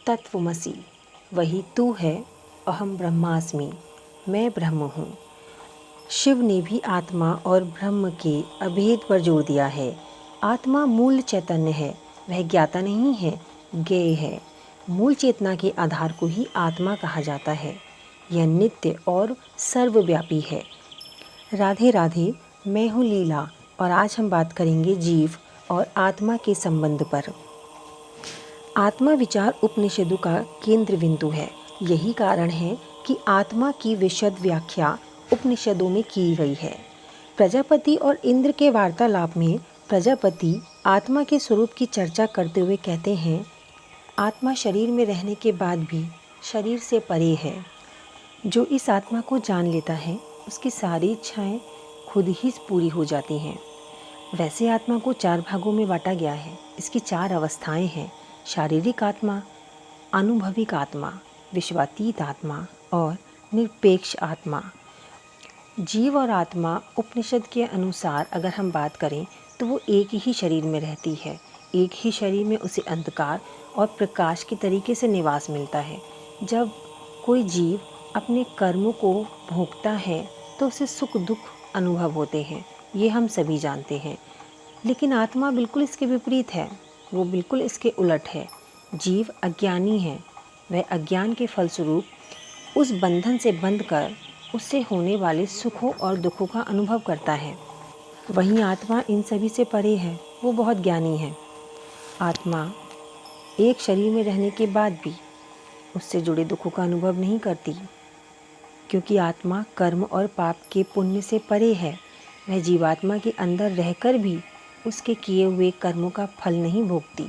तत्वमसि वही तू है, अहम ब्रह्मास्मि, मैं ब्रह्म हूँ। शिव ने भी आत्मा और ब्रह्म के अभेद पर जोर दिया है। आत्मा मूल चैतन्य है, वह ज्ञाता नहीं है, ज्ञेय है। मूल चेतना के आधार को ही आत्मा कहा जाता है। यह नित्य और सर्वव्यापी है। राधे राधे, मैं हूँ लीला और आज हम बात करेंगे जीव और आत्मा के संबंध पर। आत्मा विचार उपनिषदों का केंद्र बिंदु है। यही कारण है कि आत्मा की विशद व्याख्या उपनिषदों में की गई है। प्रजापति और इंद्र के वार्तालाप में प्रजापति आत्मा के स्वरूप की चर्चा करते हुए कहते हैं, आत्मा शरीर में रहने के बाद भी शरीर से परे है। जो इस आत्मा को जान लेता है उसकी सारी इच्छाएं खुद ही पूरी हो जाती हैं। वैसे आत्मा को 4 भागों में बांटा गया है। इसकी 4 अवस्थाएं हैं: शारीरिक आत्मा, अनुभविक आत्मा, विश्वातीत आत्मा और निरपेक्ष आत्मा। जीव और आत्मा उपनिषद के अनुसार अगर हम बात करें तो वो एक ही शरीर में रहती है। एक ही शरीर में उसे अंधकार और प्रकाश के तरीके से निवास मिलता है। जब कोई जीव अपने कर्मों को भोगता है तो उसे सुख दुख अनुभव होते हैं, ये हम सभी जानते हैं। लेकिन आत्मा बिल्कुल इसके विपरीत है, वो बिल्कुल इसके उलट है। जीव अज्ञानी है, वह अज्ञान के फलस्वरूप उस बंधन से बंधकर उससे होने वाले सुखों और दुखों का अनुभव करता है। वहीं आत्मा इन सभी से परे है, वो बहुत ज्ञानी है। आत्मा एक शरीर में रहने के बाद भी उससे जुड़े दुखों का अनुभव नहीं करती, क्योंकि आत्मा कर्म और पाप के पुण्य से परे है। वह जीवात्मा के अंदर रहकर भी उसके किए हुए कर्मों का फल नहीं भोगती।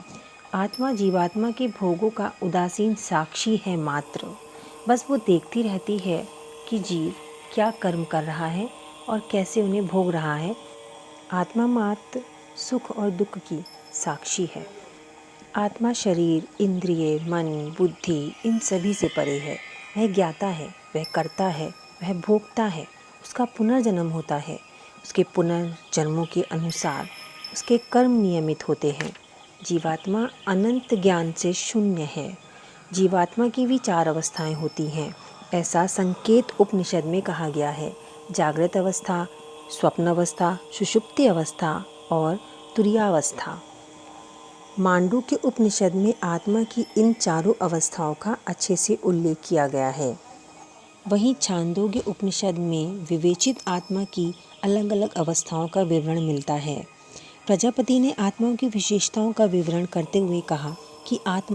आत्मा जीवात्मा के भोगों का उदासीन साक्षी है मात्र। बस वो देखती रहती है कि जीव क्या कर्म कर रहा है और कैसे उन्हें भोग रहा है। आत्मा मात्र सुख और दुख की साक्षी है। आत्मा शरीर, इंद्रिय, मन, बुद्धि इन सभी से परे है। वह ज्ञाता है, वह करता है, वह भोगता है। उसका पुनर्जन्म होता है। उसके पुनर्जन्मों के अनुसार उसके कर्म नियमित होते हैं। जीवात्मा अनंत ज्ञान से शून्य है। जीवात्मा की भी 4 अवस्थाएं होती हैं, ऐसा संकेत उपनिषद में कहा गया है: जागृत अवस्था, स्वप्न अवस्था, सुषुप्ति अवस्था और तुरीयावस्था। मांडूक्य उपनिषद में आत्मा की इन 4 अवस्थाओं का अच्छे से उल्लेख किया गया है। वहीं छांदोग्य उपनिषद में विवेचित आत्मा की अलग अलग अवस्थाओं का विवरण मिलता है। प्रजापति ने आत्माओं की विशेषताओं का विवरण करते हुए कहा कि आत्मा